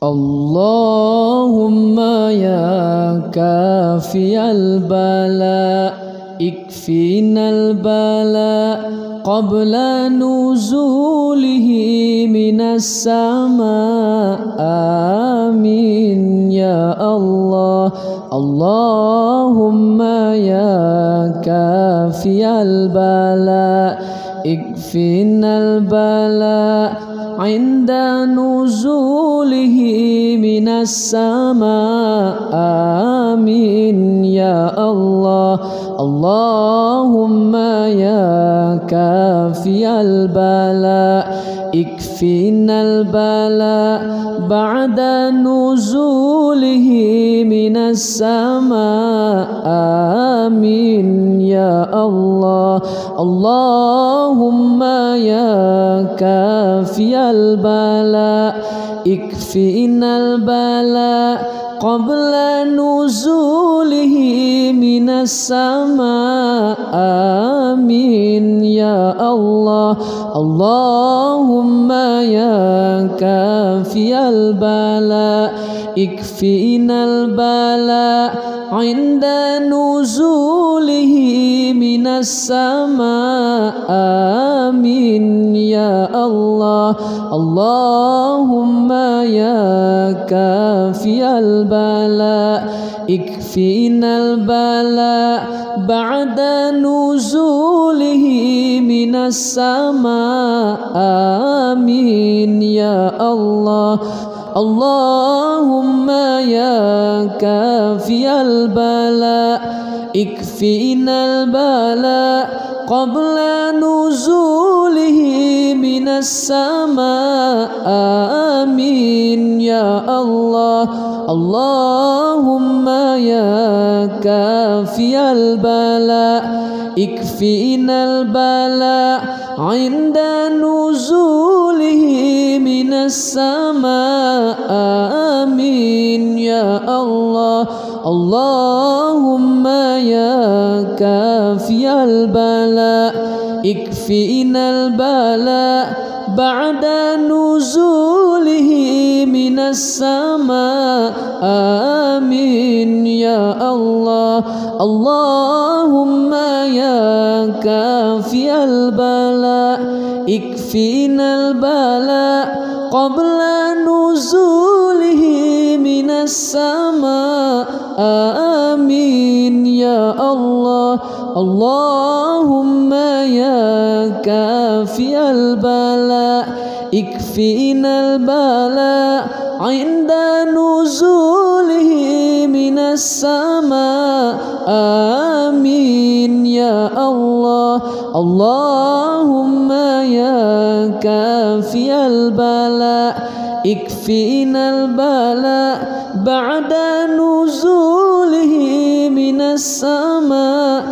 اللهم يا كافي البلاء اكفينا البلاء قبل نزوله من السماء آمين يا الله. اللهم يا كافي البلاء اكفينا البلاء عند نزوله من السماء آمين يا الله. اللهم يا كافي البلاء اكفينا البلاء بعد نزوله من السماء آمين يا الله. اللهم يا كافي البلاء اكفينا البلاء قبل نزوله من السماء آمين يا الله. اللهم يا كافي البلاء اكفينا البلاء عند نزوله من السماء آمين يا الله. اللهم يا كافي البلاء اكفينا البلاء بعد نزوله من السماء آمين يا الله. اللهم يا كافي البلاء اكفينا البلاء قبل نزوله من السماء آمين يا الله. اللهم يا كافي البلاء اكفينا البلاء عند نزوله من السماء آمين يا الله. اللهم يا كافي البلاء اكفينا البلاء بعد نزوله من السماء آمين يا الله. اللهم يا كافي البلاء اكفينا البلاء قبل نزوله من السماء آمين يا الله. اللهم يا كافي البلاء اكفينا البلاء عند نزوله من السماء آمين يا الله. اللهم يا كافي البلاء اكفينا البلاء بعد نزوله من السماء